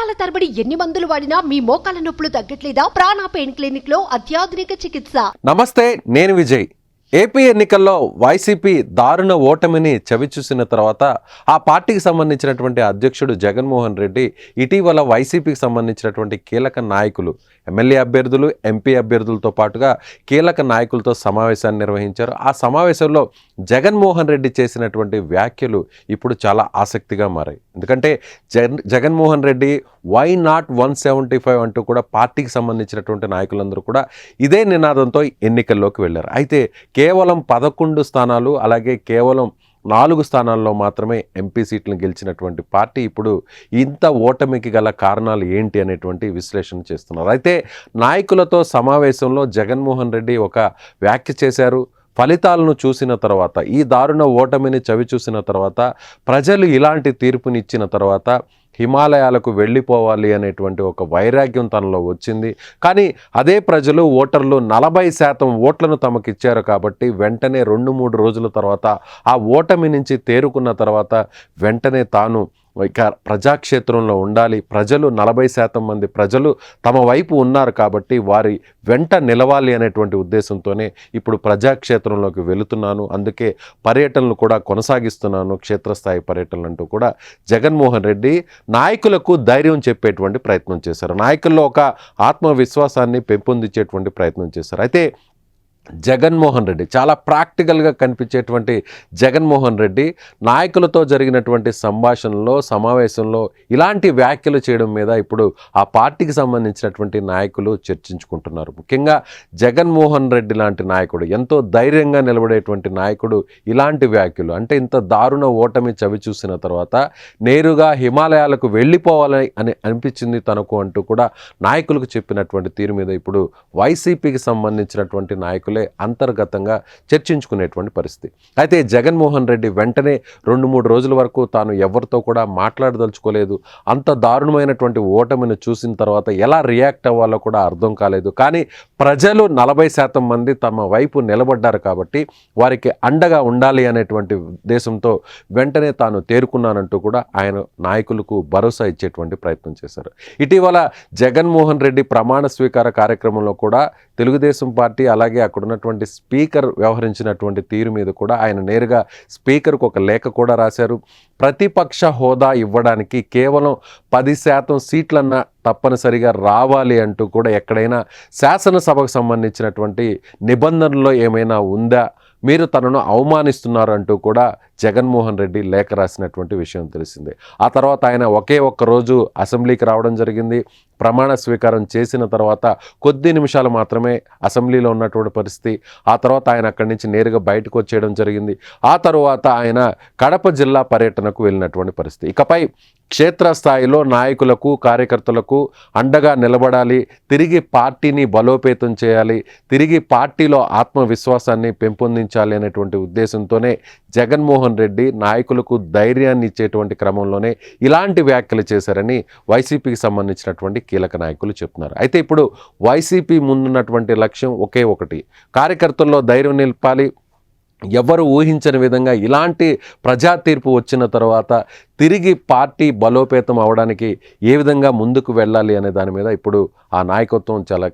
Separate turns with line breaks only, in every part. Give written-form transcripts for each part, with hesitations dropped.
సంవత్సరాల తరబడి ఎన్ని మందులు వాడినా మీ మోకాల నొప్పులు తగ్గట్లేదా? ప్రాణ పెయిన్ క్లినిక్ లో అత్యాధునిక చికిత్స.
నమస్తే, నేను విజయ్. ఏపీ ఎన్నికల్లో వైసీపీ దారుణ ఓటమిని చవిచూసిన తర్వాత ఆ పార్టీకి సంబంధించినటువంటి అధ్యక్షుడు జగన్మోహన్ రెడ్డి ఇటీవల వైసీపీకి సంబంధించినటువంటి కీలక నాయకులు, ఎమ్మెల్యే అభ్యర్థులు, ఎంపీ అభ్యర్థులతో పాటుగా కీలక నాయకులతో సమావేశాన్ని నిర్వహించారు. ఆ సమావేశంలో జగన్మోహన్ రెడ్డి చేసినటువంటి వ్యాఖ్యలు ఇప్పుడు చాలా ఆసక్తిగా మారాయి. ఎందుకంటే జగన్మోహన్ రెడ్డి వై నాట్ 175 అంటూ కూడా పార్టీకి సంబంధించినటువంటి నాయకులందరూ కూడా ఇదే నినాదంతో ఎన్నికల్లోకి వెళ్ళారు. అయితే కేవలం 11 స్థానాలు, అలాగే కేవలం 4 స్థానాల్లో మాత్రమే ఎంపీ సీట్లను గెలిచినటువంటి పార్టీ ఇప్పుడు ఇంత ఓటమికి గల కారణాలు ఏంటి అనేటువంటి విశ్లేషణ చేస్తున్నారు. అయితే నాయకులతో సమావేశంలో జగన్మోహన్ రెడ్డి ఒక వ్యాఖ్య చేశారు. ఫలితాలను చూసిన తర్వాత, ఈ దారుణ ఓటమిని చవిచూసిన తర్వాత, ప్రజలు ఇలాంటి తీర్పునిచ్చిన తర్వాత హిమాలయాలకు వెళ్ళిపోవాలి అనేటువంటి ఒక వైరాగ్యం తనలో వచ్చింది. కానీ అదే ప్రజలు, ఓటర్లు 40% ఓట్లను తమకిచ్చారు కాబట్టి వెంటనే 2-3 రోజుల తర్వాత ఆ ఓటమి నుంచి తేరుకున్న తర్వాత వెంటనే తాను ఇక ప్రజాక్షేత్రంలో ఉండాలి, ప్రజలు 40% మంది ప్రజలు తమ వైపు ఉన్నారు కాబట్టి వారి వెంట నిలవాలి అనేటువంటి ఉద్దేశంతోనే ఇప్పుడు ప్రజాక్షేత్రంలోకి వెళుతున్నాను, అందుకే పర్యటనలు కూడా కొనసాగిస్తున్నాను, క్షేత్రస్థాయి పర్యటనలు అంటూ కూడా జగన్మోహన్ రెడ్డి నాయకులకు ధైర్యం చెప్పేటువంటి ప్రయత్నం చేశారు. నాయకుల్లో ఒక ఆత్మవిశ్వాసాన్ని పెంపొందించేటువంటి ప్రయత్నం చేశారు. అయితే జగన్మోహన్ రెడ్డి చాలా ప్రాక్టికల్గా కనిపించేటువంటి జగన్మోహన్ రెడ్డి నాయకులతో జరిగినటువంటి సంభాషణలో, సమావేశంలో ఇలాంటి వ్యాఖ్యలు చేయడం మీద ఇప్పుడు ఆ పార్టీకి సంబంధించినటువంటి నాయకులు చర్చించుకుంటున్నారు. ముఖ్యంగా జగన్మోహన్ రెడ్డి లాంటి నాయకుడు, ఎంతో ధైర్యంగా నిలబడేటువంటి నాయకుడు ఇలాంటి వ్యాఖ్యలు అంటే ఇంత దారుణ ఓటమి చవి చూసిన తర్వాత నేరుగా హిమాలయాలకు వెళ్ళిపోవాలి అని అనిపించింది తనకు అంటూ కూడా నాయకులకు చెప్పినటువంటి తీరు మీద ఇప్పుడు వైసీపీకి సంబంధించినటువంటి నాయకులే అంతర్గతంగా చర్చించుకునేటువంటి పరిస్థితి. అయితే జగన్మోహన్ రెడ్డి వెంటనే 2-3 రోజుల వరకు తాను ఎవరితో కూడా మాట్లాడదలుచుకోలేదు. అంత దారుణమైనటువంటి ఓటమిని చూసిన తర్వాత ఎలా రియాక్ట్ అవ్వాలో కూడా అర్థం కాలేదు. కానీ ప్రజలు 40% మంది తమ వైపు నిలబడ్డారు కాబట్టి వారికి అండగా ఉండాలి అనేటువంటి ఉద్దేశంతో వెంటనే తాను తేరుకున్నానంటూ కూడా ఆయన నాయకులకు భరోసా ఇచ్చేటువంటి ప్రయత్నం చేశారు. ఇటీవల జగన్మోహన్ రెడ్డి ప్రమాణ స్వీకార కార్యక్రమంలో కూడా తెలుగుదేశం పార్టీ, అలాగే అక్కడ ఉన్నటువంటి స్పీకర్ వ్యవహరించినటువంటి తీరు మీద కూడా ఆయన నేరుగా స్పీకర్కు ఒక లేఖ కూడా రాశారు. ప్రతిపక్ష హోదా ఇవ్వడానికి కేవలం 10% సీట్లన్నా తప్పనిసరిగా రావాలి అంటూ కూడా ఎక్కడైనా శాసనసభకు సంబంధించినటువంటి నిబంధనలో ఏమైనా ఉందా, మీరు తనను అవమానిస్తున్నారు అంటూ కూడా జగన్మోహన్ రెడ్డి లేఖ రాసినటువంటి విషయం తెలిసిందే. ఆ తర్వాత ఆయన ఒకే ఒక్క రోజు అసెంబ్లీకి రావడం జరిగింది. ప్రమాణ స్వీకారం చేసిన తర్వాత కొద్ది నిమిషాలు మాత్రమే అసెంబ్లీలో ఉన్నటువంటి పరిస్థితి. ఆ తర్వాత ఆయన అక్కడి నుంచి నేరుగా బయటకు వచ్చేయడం జరిగింది. ఆ తర్వాత ఆయన కడప జిల్లా పర్యటనకు వెళ్ళినటువంటి పరిస్థితి. ఇకపై క్షేత్రస్థాయిలో నాయకులకు, కార్యకర్తలకు అండగా నిలబడాలి, తిరిగి పార్టీని బలోపేతం చేయాలి, తిరిగి పార్టీలో ఆత్మవిశ్వాసాన్ని పెంపొందించాలి అనేటువంటి ఉద్దేశంతోనే జగన్మోహన్ రెడ్డి నాయకులకు ధైర్యాన్ని ఇచ్చేటువంటి క్రమంలోనే ఇలాంటి వ్యాఖ్యలు చేశారని వైసీపీకి సంబంధించినటువంటి కీలక నాయకులు చెప్తున్నారు. అయితే ఇప్పుడు వైసీపీ ముందున్నటువంటి లక్ష్యం ఒకే ఒకటి, కార్యకర్తల్లో ధైర్యం నింపాలి. ఎవరు ఊహించని విధంగా ఇలాంటి ప్రజా తీర్పు వచ్చిన తర్వాత తిరిగి పార్టీ బలోపేతం అవడానికి ఏ విధంగా ముందుకు వెళ్ళాలి అనే దాని మీద ఇప్పుడు ఆ నాయకత్వం చాలా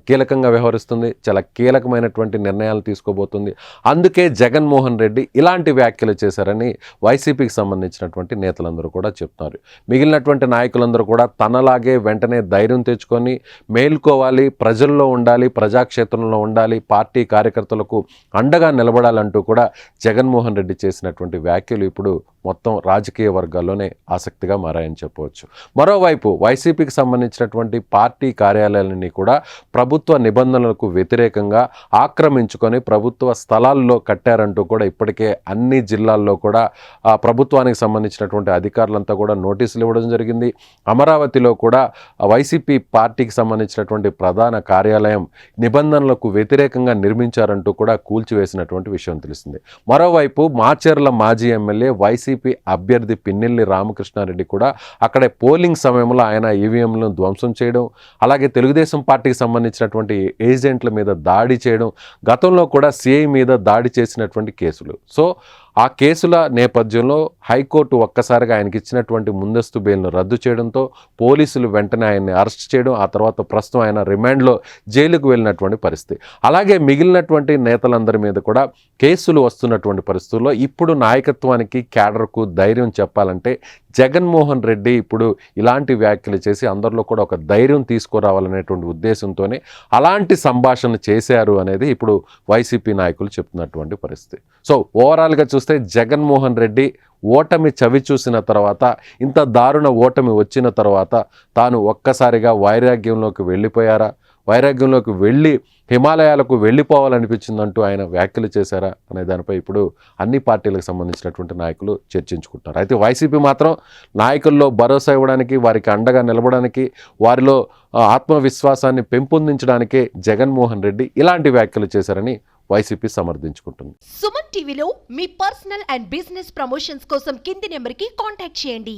కీలకంగా వ్యవహరిస్తుంది, చాలా కీలకమైనటువంటి నిర్ణయాలు తీసుకోబోతుంది. అందుకే జగన్మోహన్ రెడ్డి ఇలాంటి వ్యాఖ్యలు చేశారని వైసీపీకి సంబంధించినటువంటి నేతలందరూ కూడా చెప్తున్నారు. మిగిలినటువంటి నాయకులందరూ కూడా తనలాగే వెంటనే ధైర్యం తెచ్చుకొని మేల్కోవాలి, ప్రజల్లో ఉండాలి, ప్రజాక్షేత్రంలో ఉండాలి, పార్టీ కార్యకర్తలకు అండగా నిలబడాలంటూ కూడా జగన్మోహన్ రెడ్డి చేసినటువంటి వ్యాఖ్యలు ఇప్పుడు మొత్తం రాజకీయ వర్గాల్లోనే ఆసక్తిగా మారాయని చెప్పవచ్చు. మరోవైపు వైసీపీకి సంబంధించినటువంటి పార్టీ కార్యాలయాలన్నీ కూడా ప్రభుత్వ నిబంధనలకు వ్యతిరేకంగా ఆక్రమించుకొని ప్రభుత్వ స్థలాల్లో కట్టారంటూ కూడా ఇప్పటికే అన్ని జిల్లాల్లో కూడా ప్రభుత్వానికి సంబంధించినటువంటి అధికారులంతా కూడా నోటీసులు ఇవ్వడం జరిగింది. అమరావతిలో కూడా వైసీపీ పార్టీకి సంబంధించినటువంటి ప్రధాన కార్యాలయం నిబంధనలకు వ్యతిరేకంగా నిర్మించారంటూ కూడా కూల్చివేసినటువంటి విషయం తెలిసింది. మరోవైపు మాచర్ల మాజీ ఎమ్మెల్యే వైసీపీ అభ్యర్థి పిన్నెల్లి రామకృష్ణారెడ్డి కూడా అక్కడే పోలింగ్ సమయంలో ఆయన ఈవీఎంలను ధ్వంసం చేయడం, అలాగే తెలుగుదేశం పార్టీకి సంబంధించినటువంటి ఏజెంట్ల మీద దాడి చేయడం, గతంలో కూడా సిఐ మీద దాడి చేసినటువంటి కేసులు. సో ఆ కేసుల నేపథ్యంలో హైకోర్టు ఒక్కసారిగా ఆయనకి ఇచ్చినటువంటి ముందస్తు బెయిల్ను రద్దు చేయడంతో పోలీసులు వెంటనే ఆయన్ని అరెస్ట్ చేయడం, ఆ తర్వాత ప్రస్తుతం ఆయన రిమాండ్లో జైలుకు వెళ్ళినటువంటి పరిస్థితి. అలాగే మిగిలినటువంటి నేతలందరి మీద కూడా కేసులు వస్తున్నటువంటి పరిస్థితుల్లో ఇప్పుడు నాయకత్వానికి క్యాడర్కు ధైర్యం చెప్పాలంటే జగన్మోహన్ రెడ్డి ఇప్పుడు ఇలాంటి వ్యాఖ్యలు చేసి అందరిలో కూడా ఒక ధైర్యం తీసుకురావాలనేటువంటి ఉద్దేశంతోనే అలాంటి సంభాషణ చేశారు అనేది ఇప్పుడు వైసీపీ నాయకులు చెప్తున్నటువంటి పరిస్థితి. సో ఓవరాల్గా చూస్తే జగన్మోహన్ రెడ్డి ఓటమి చవి చూసిన తర్వాత, ఇంత దారుణ ఓటమి వచ్చిన తర్వాత తాను ఒక్కసారిగా వైరాగ్యంలోకి వెళ్ళిపోయారా, వైరాగ్యంలోకి వెళ్ళి హిమాలయాలకు వెళ్ళిపోవాలనిపించిందంటూ ఆయన వ్యాఖ్యలు చేశారా అనే దానిపై ఇప్పుడు అన్ని పార్టీలకు సంబంధించినటువంటి నాయకులు చర్చించుకుంటున్నారు. అయితే వైసీపీ మాత్రం నాయకుల్లో భరోసా ఇవ్వడానికి, వారికి అండగా నిలబడడానికి, వారిలో ఆత్మవిశ్వాసాన్ని పెంపొందించడానికే జగన్మోహన్ రెడ్డి ఇలాంటి వ్యాఖ్యలు చేశారని వైసీపీ సమర్థించుకుంటుంది.
సుమన్ టీవీలో మీ పర్సనల్ అండ్ బిజినెస్ ప్రమోషన్స్ కోసం కింది నెంబర్కి కాంటాక్ట్ చేయండి.